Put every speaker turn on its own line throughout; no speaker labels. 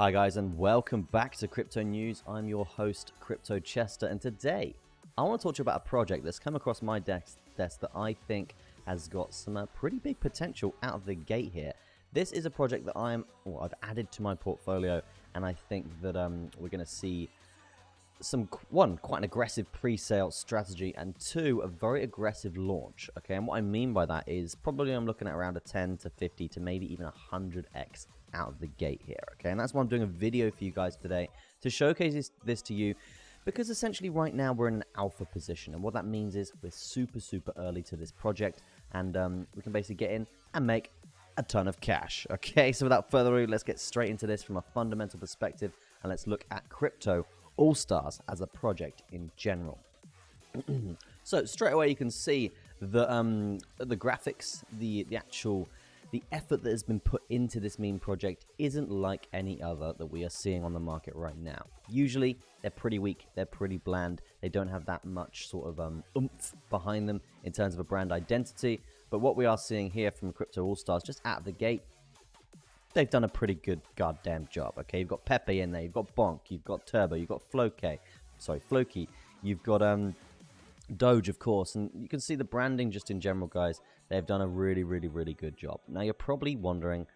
Hi guys, and welcome back to Crypto News. I'm your host, Crypto Chester, and today I want to talk to you about a project that's come across my desk that I think has got some pretty big potential out of the gate here. This is a project that I've added to my portfolio, and I think that we're going to see quite an aggressive pre-sale strategy, and two, a very aggressive launch. Okay, and what I mean by that is probably I'm looking at around a 10 to 50 to maybe even 100x out of the gate here. Okay, and that's why I'm doing a video for you guys today to showcase this to you, because essentially right now we're in an alpha position, and what that means is we're super early to this project, and we can basically get in and make a ton of cash. Okay, so without further ado, let's get straight into this from a fundamental perspective, and let's look at Crypto All Stars as a project in general. So straight away you can see the graphics, the effort that has been put into this meme project isn't like any other that we are seeing on the market right now. Usually they're pretty weak, they're pretty bland, they don't have that much sort of oomph behind them in terms of a brand identity. But what we are seeing here from Crypto All Stars just out of the gate, they've done a pretty good goddamn job. Okay, you've got Pepe in there, you've got Bonk, you've got Turbo, you've got Floki, you've got Doge, of course, and you can see the branding just in general, guys. They've done a really good job. Now you're probably wondering,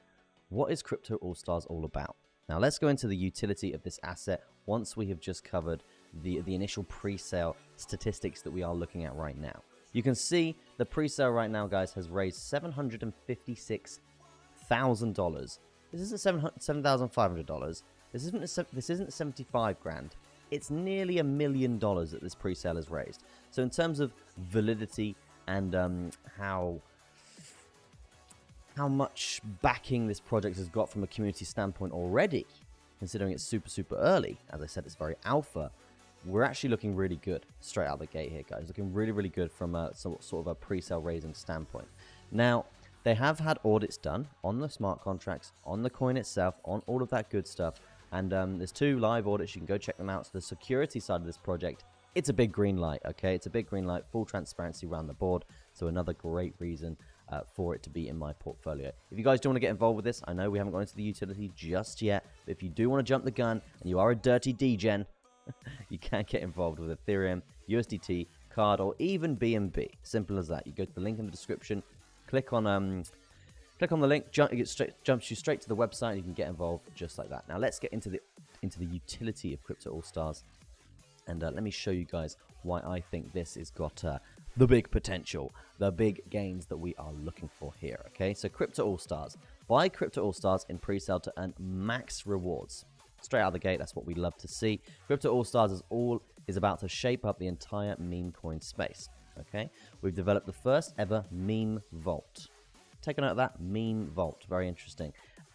what is Crypto All Stars all about? Now let's go into the utility of this asset once we have just covered the initial pre-sale statistics that we are looking at right now. You can see the pre-sale right now, guys, has raised $756,000. This isn't $7,500. This isn't 75 grand. It's nearly $1 million that this pre-sale has raised. So in terms of validity and how much backing this project has got from a community standpoint already, considering it's super early, as I said, it's very alpha, we're actually looking really good straight out the gate here, guys. Looking really good from a sort of a pre-sale raising standpoint. Now, they have had audits done on the smart contracts, on the coin itself, on all of that good stuff. And there's 2 live audits. You can go check them out. So the security side of this project, it's a big green light, okay? It's a big green light, full transparency around the board. So another great reason for it to be in my portfolio. If you guys do want to get involved with this, I know we haven't gone into the utility just yet, but if you do want to jump the gun and you are a dirty degen, you can get involved with Ethereum, USDT, CARD, or even BNB. Simple as that. You go to the link in the description, click on the link, jumps you straight to the website, and you can get involved just like that. Now let's get into the utility of Crypto All Stars, and let me show you guys why I think this has got the big potential, the big gains that we are looking for here. Okay, so Crypto All Stars. Buy Crypto All Stars in pre-sale to earn max rewards. Straight out of the gate, that's what we love to see. Crypto All Stars is about to shape up the entire meme coin space. Okay, we've developed the first ever meme vault. Take a note of that, meme vault, very interesting.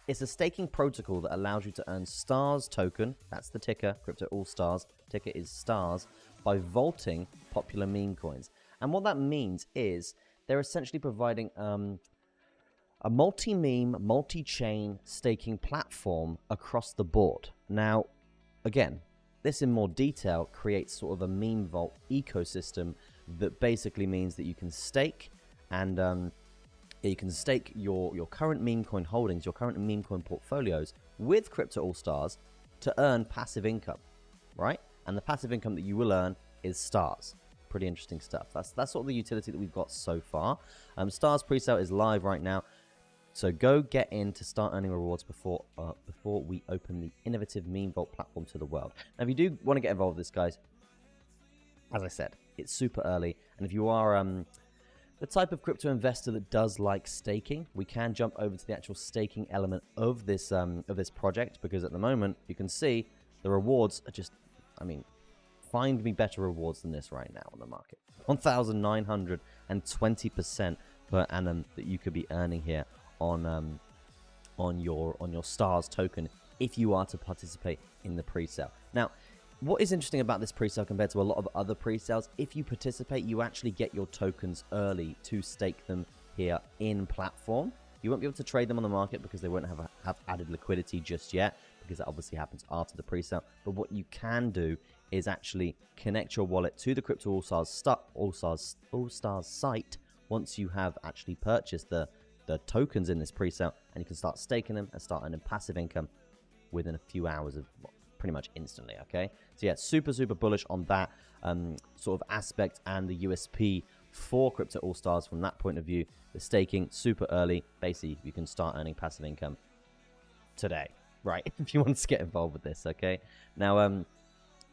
It's a staking protocol that allows you to earn stars token, that's the ticker, Crypto All Stars, ticker is stars, by vaulting popular meme coins. And what that means is they're essentially providing a multi-meme, multi-chain staking platform across the board. Now, again, this in more detail creates sort of a meme vault ecosystem that basically means that you can stake and you can stake your current meme coin holdings, your current meme coin portfolios with Crypto All Stars to earn passive income, right? And the passive income that you will earn is stars. Pretty interesting stuff. That's sort of the utility that we've got so far. Stars presale is live right now, so go get in to start earning rewards before we open the innovative meme vault platform to the world. Now, if you do want to get involved with this, guys, as I said, it's super early, and if you are the type of crypto investor that does like staking, we can jump over to the actual staking element of this project, because at the moment you can see the rewards are just, I mean, find me better rewards than this right now on the market. 1,920% per annum that you could be earning here on your stars token if you are to participate in the pre-sale. Now, what is interesting about this pre-sale compared to a lot of other pre-sales, if you participate, you actually get your tokens early to stake them here in platform. You won't be able to trade them on the market because they won't have added liquidity just yet, because that obviously happens after the pre-sale. But what you can do is actually connect your wallet to the Crypto All Stars site once you have actually purchased the tokens in this pre-sale, and you can start staking them and start earning passive income within a few hours of pretty much instantly, okay? So yeah, super, super bullish on that sort of aspect and the USP for Crypto All-Stars from that point of view. The staking, super early. Basically, you can start earning passive income today, right? If you want to get involved with this, okay? Now,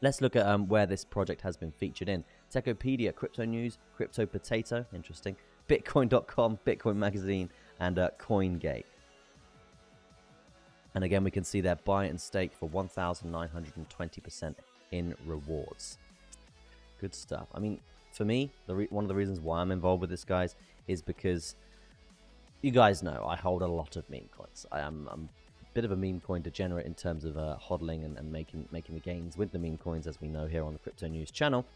let's look at where this project has been featured in. Techopedia, Crypto News, Crypto Potato, interesting, Bitcoin.com, Bitcoin Magazine, and CoinGate. And again, we can see their buy and stake for 1,920% in rewards. Good stuff. I mean, for me, one of the reasons why I'm involved with this, guys, is because you guys know I hold a lot of meme coins. I'm a bit of a meme coin degenerate in terms of hodling and making the gains with the meme coins, as we know here on the Crypto News channel.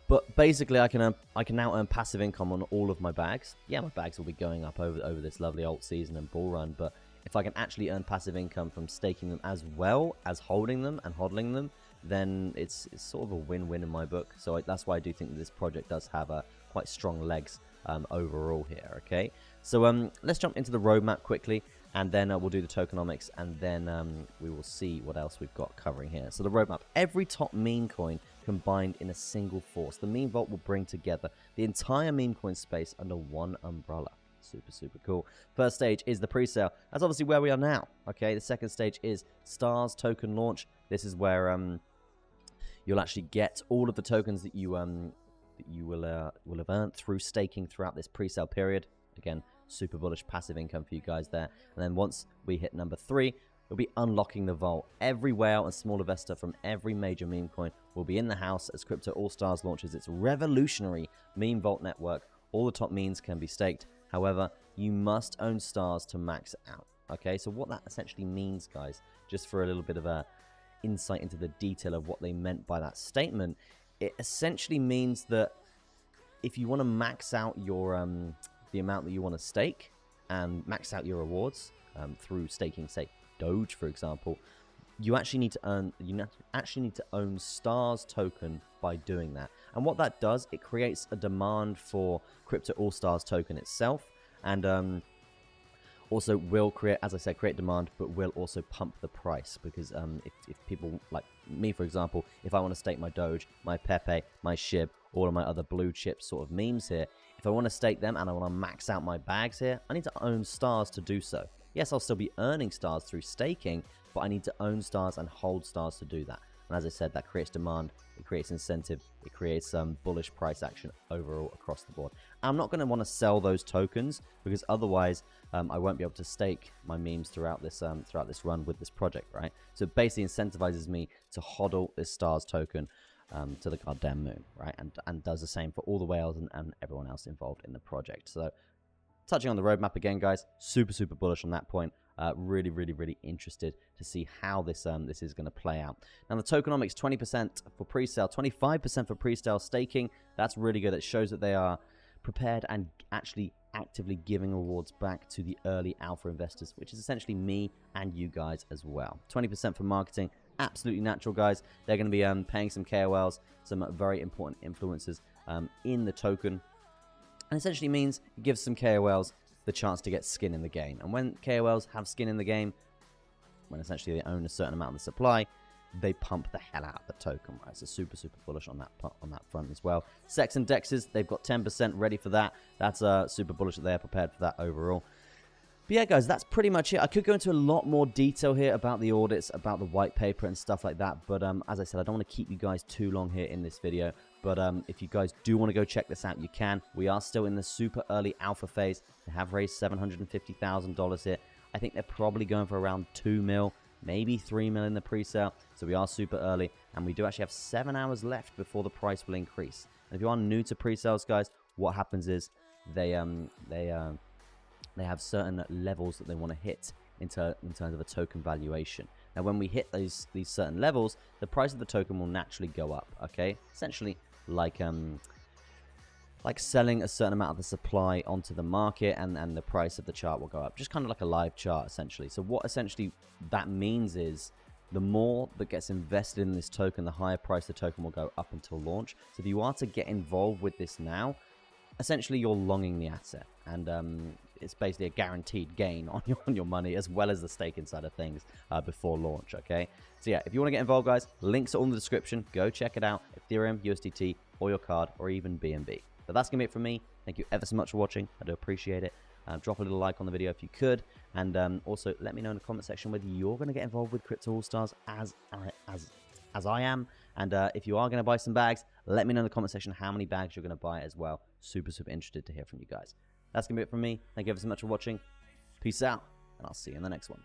But basically, I can now earn passive income on all of my bags. Yeah, my bags will be going up over this lovely alt season and bull run, but if I can actually earn passive income from staking them as well as holding them and hodling them, then it's sort of a win-win in my book. So that's why I do think that this project does have quite strong legs overall here, okay? So let's jump into the roadmap quickly, and then we'll do the tokenomics, and then we will see what else we've got covering here. So the roadmap, every top meme coin combined in a single force. The meme vault will bring together the entire meme coin space under one umbrella. Super, super cool. First stage is the pre-sale. That's obviously where we are now, okay? The second stage is Stars token launch. This is where you'll actually get all of the tokens that you will have earned through staking throughout this pre-sale period. Again, super bullish passive income for you guys there. And then once we hit number 3, we'll be unlocking the vault. Every whale and small investor from every major meme coin will be in the house as Crypto All-Stars launches its revolutionary meme vault network. All the top memes can be staked. However, you must own stars to max out. Okay, so what that essentially means, guys, just for a little bit of a insight into the detail of what they meant by that statement, it essentially means that if you want to max out your the amount that you want to stake and max out your rewards through staking, say Doge, for example, you actually need to own Stars token by doing that. And what that does, it creates a demand for Crypto All-Stars token itself, and also will create, as I said, create demand, but will also pump the price, because if people like me, for example, if I want to stake my Doge, my Pepe, my SHIB, all of my other blue chip sort of memes here, if I want to stake them and I want to max out my bags here, I need to own Stars to do so. Yes, I'll still be earning Stars through staking, but I need to own Stars and hold Stars to do that. And as I said, that creates demand, it creates incentive, it creates some bullish price action overall across the board. I'm not going to want to sell those tokens, because otherwise I won't be able to stake my memes throughout this run with this project, right? So it basically incentivizes me to hodl this Stars token to the goddamn moon, right? And does the same for all the whales and everyone else involved in the project. So touching on the roadmap again, guys, super, super bullish on that point. Really, really, really interested to see how this is going to play out. Now, the tokenomics, 20% for pre-sale, 25% for pre-sale staking. That's really good. It shows that they are prepared and actually actively giving rewards back to the early alpha investors, which is essentially me and you guys as well. 20% for marketing, absolutely natural, guys. They're going to be paying some KOLs, some very important influencers in the token. And essentially means it gives some KOLs the chance to get skin in the game. And when KOLs have skin in the game, when essentially they own a certain amount of the supply, they pump the hell out of the token, right? So super, super bullish on that front as well. Sex and Dexes, they've got 10% ready for that. That's super bullish that they're prepared for that overall. But yeah, guys, that's pretty much it. I could go into a lot more detail here about the audits, about the white paper and stuff like that. But as I said, I don't want to keep you guys too long here in this video. But if you guys do want to go check this out, you can. We are still in the super early alpha phase. They have raised $750,000 here. I think they're probably going for around 2 mil, maybe 3 mil in the pre-sale. So we are super early, and we do actually have 7 hours left before the price will increase. And if you are new to pre-sales, guys, what happens is they have certain levels that they want to hit in terms of a token valuation. Now, when we hit these certain levels, the price of the token will naturally go up. Okay, essentially like selling a certain amount of the supply onto the market, and the price of the chart will go up, just kind of like a live chart essentially. So what essentially that means is the more that gets invested in this token, the higher price the token will go up until launch. So if you are to get involved with this now, essentially you're longing the asset, and it's basically a guaranteed gain on your money, as well as the staking side of things before launch, okay? So yeah, if you want to get involved, guys, links are all in the description. Go check it out. Ethereum, USDT, or your card, or even BNB. But that's going to be it from me. Thank you ever so much for watching. I do appreciate it. Drop a little like on the video if you could. And also, let me know in the comment section whether you're going to get involved with Crypto All-Stars as I am. And if you are going to buy some bags, let me know in the comment section how many bags you're going to buy as well. Super interested to hear from you guys. That's going to be it from me. Thank you ever so much for watching. Peace out, and I'll see you in the next one.